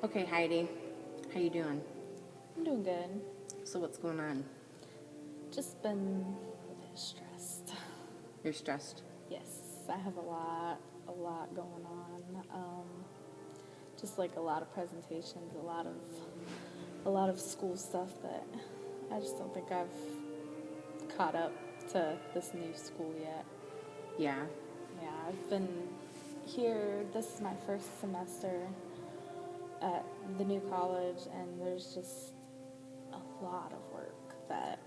Okay, Heidi, how you doing? I'm doing good. So what's going on? Just been a bit stressed. You're stressed. Yes, I have a lot going on. Just like a lot of presentations, a lot of school stuff that I just don't think I've caught up to this new school yet. Yeah. Yeah, I've been here. This is my first semester at the new college, and there's just a lot of work that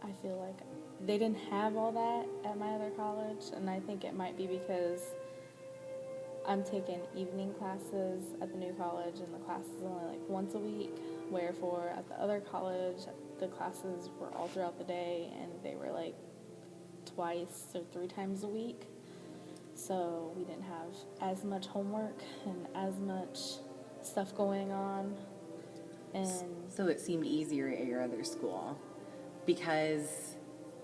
I feel like they didn't have all that at my other college, and I think it might be because I'm taking evening classes at the new college, and the class is only like once a week, wherefore at the other college, the classes were all throughout the day, and they were like twice or three times a week. So we didn't have as much homework and as much stuff going on. And So it seemed easier at your other school because,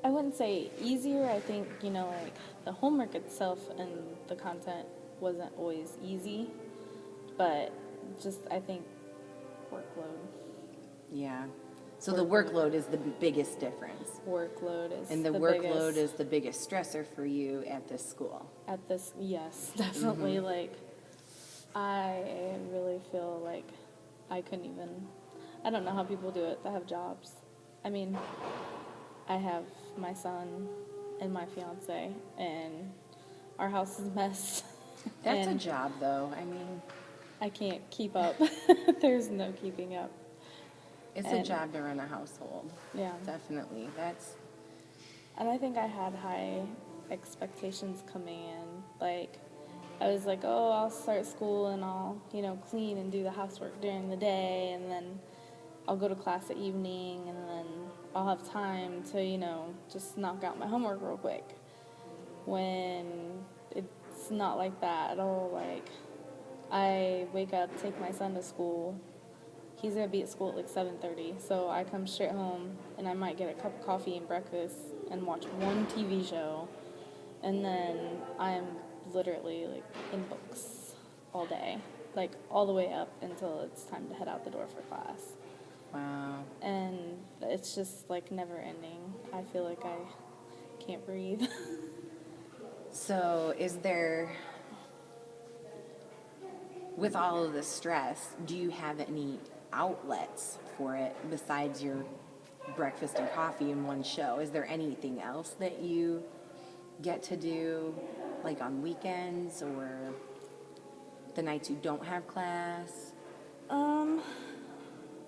I wouldn't say easier. I think, like the homework itself and the content wasn't always easy, but just I think workload. yeah. So the workload is the biggest difference. Workload is And the workload is the biggest stressor for you at this school. at this. Yes, definitely. Mm-hmm. Like I really feel like I couldn't even. I don't know how people do it that have jobs. I mean, I have my son and my fiance, and our house is a mess. That's a and job, though. I mean, I can't keep up. There's no keeping up. it's a And job to run a household. yeah, Definitely. and I think I had high expectations coming in. Like, I was like, oh, I'll start school and I'll, clean and do the housework during the day, and then I'll go to class at evening, and then I'll have time to, just knock out my homework real quick. When it's not like that at all. Like, I wake up, take my son to school. He's gonna be at school at like 7:30, so I come straight home and I might get a cup of coffee and breakfast and watch one TV show, and then I'm literally like in books all day, like all the way up until it's time to head out the door for class. wow. And it's just like never ending. I feel like I can't breathe. So with all of the stress, do you have any outlets for it besides your breakfast and coffee in one show? Is there anything else that you get to do, like on weekends or the nights you don't have class?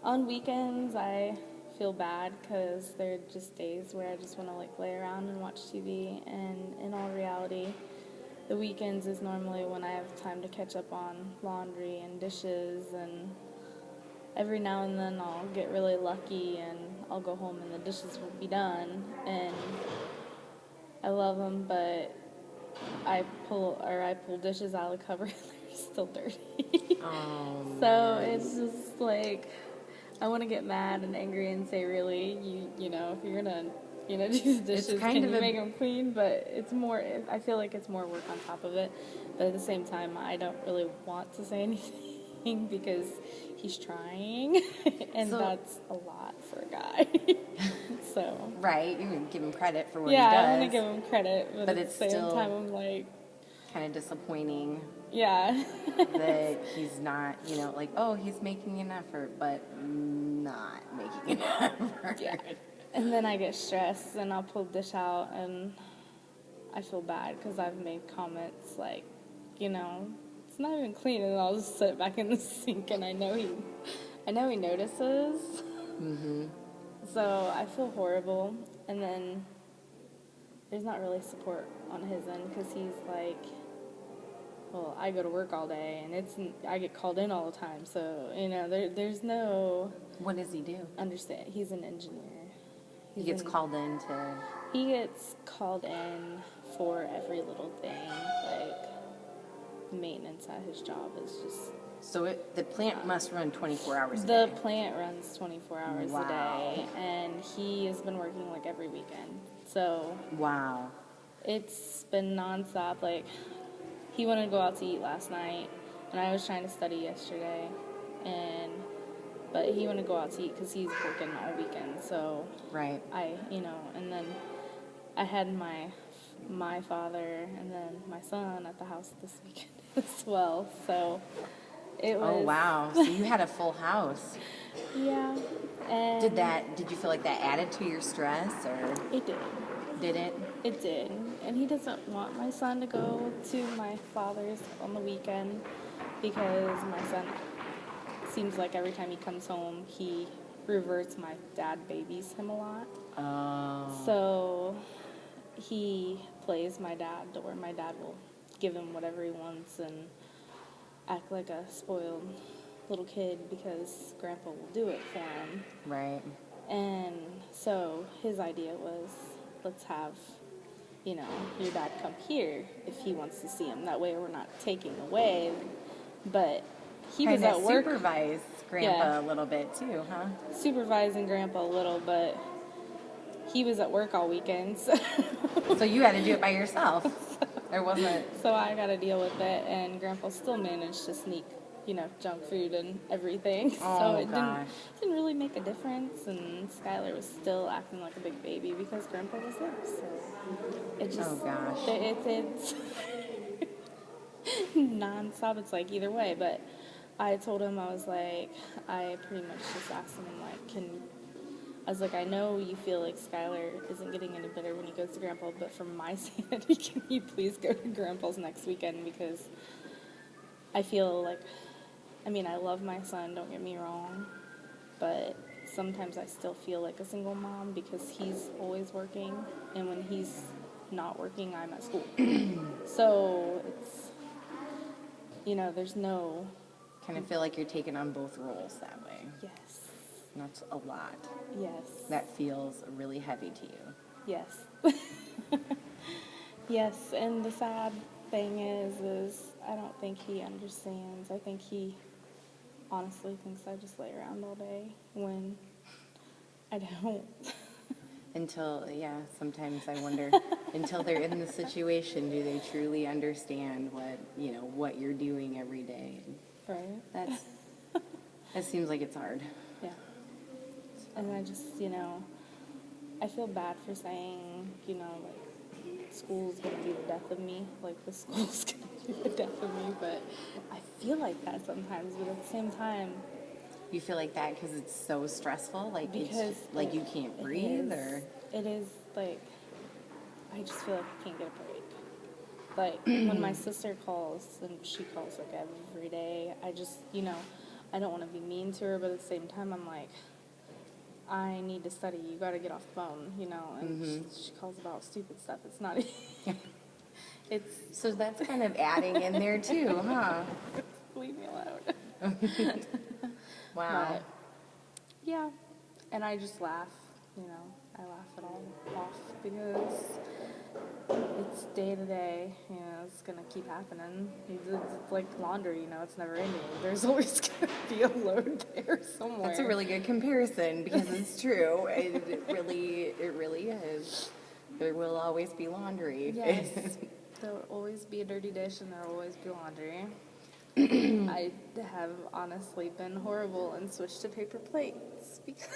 On weekends, I feel bad because they're just days where I just want to like lay around and watch TV. And in all reality, the weekends is normally when I have time to catch up on laundry and dishes. And every now and then I'll get really lucky and I'll go home and the dishes will be done. And I love them, but I pull dishes out of the cupboard and they're still dirty. Oh, So it's just like I want to get mad and angry and say, really, if you're gonna, do the dishes, kind can of you a- make them clean? But it's more. I feel like it's more work on top of it. But at the same time, I don't really want to say anything because he's trying, and So- that's a lot for a guy. So right, you can give him credit for what yeah, he does. I want to give him credit, but at it's the same still time, I'm like, kind of disappointing yeah. that he's not, like, oh, he's making an effort, but not making an effort. Yeah. And then I get stressed and I'll pull the dish out and I feel bad because I've made comments like, it's not even clean, and I'll just sit it back in the sink, and I know he notices. Mm-hmm. So I feel horrible, and then there's not really support on his end because he's like, well, I go to work all day and I get called in all the time, so there's no What does he do? understand. He's an engineer. He gets called in to... He gets called in for every little thing, like maintenance at his job is just... So the plant must run 24 hours a The day. plant runs 24 hours Wow. a day, and he has been working like every weekend. So Wow. it's been nonstop. Like, he wanted to go out to eat last night, and I was trying to study yesterday, But he wanted to go out to eat because he's working all weekend. So Right. and then I had my father and then my son at the house this weekend as well. So it was. Oh, wow. So you had a full house. Yeah. And Did you feel like that added to your stress, or it did. did it? It did. And he doesn't want my son to go to my father's on the weekend because my son seems like every time he comes home, he reverts my dad babies him a lot. Oh. So he plays my dad to where my dad will give him whatever he wants and act like a spoiled little kid because grandpa will do it for him. Right. And so his idea was, let's have, your dad come here if he wants to see him. That way we're not taking away. But he was Kinda at work. supervise grandpa a little bit too, huh? Supervising grandpa a little, but he was at work all weekend. So you had to do it by yourself. There wasn't. So I got to deal with it, and grandpa still managed to sneak, junk food and everything. Oh, So it gosh. didn't really make a difference, and Skylar was still acting like a big baby because grandpa was there. So it just, Oh, gosh. it's nonstop. It's like either way, but I told him, I pretty much just asked him, I know you feel like Skylar isn't getting any better when he goes to Grandpa, but for my sanity, can you please go to Grandpa's next weekend? Because I feel like, I love my son, don't get me wrong, but sometimes I still feel like a single mom because he's always working, and when he's not working, I'm at school. So it's, there's no... Kind of feel like you're taking on both roles that way. Yes. And that's a lot. Yes. That feels really heavy to you. Yes. Yes, and the sad thing is I don't think he understands. I think he honestly thinks I just lay around all day when I don't. Sometimes I wonder, until they're in the situation, do they truly understand what you're doing every day? Right. That seems like it's hard. Yeah. And I just, I feel bad for saying, school's going to be the death of me. Like, the school's going to be the death of me. But I feel like that sometimes. But at the same time... You feel like that because it's so stressful? Like, because you can't breathe? Or it is, like, I just feel like I can't get a break. Like, when my sister calls, and she calls, like, every day, I just, I don't want to be mean to her, but at the same time, I'm like... I need to study. You got to get off the phone, and she calls about stupid stuff. It's not. So that's kind of adding in there too, huh? Leave me alone. Wow. But, yeah, and I just laugh. I laugh it all off because it's day to day. It's gonna keep happening. It's like laundry. It's never ending. There's always gonna be a load there somewhere. That's a really good comparison because it's true. It really is. There will always be laundry. Yes. There will always be a dirty dish and there will always be laundry. I have honestly been horrible and switched to paper plates because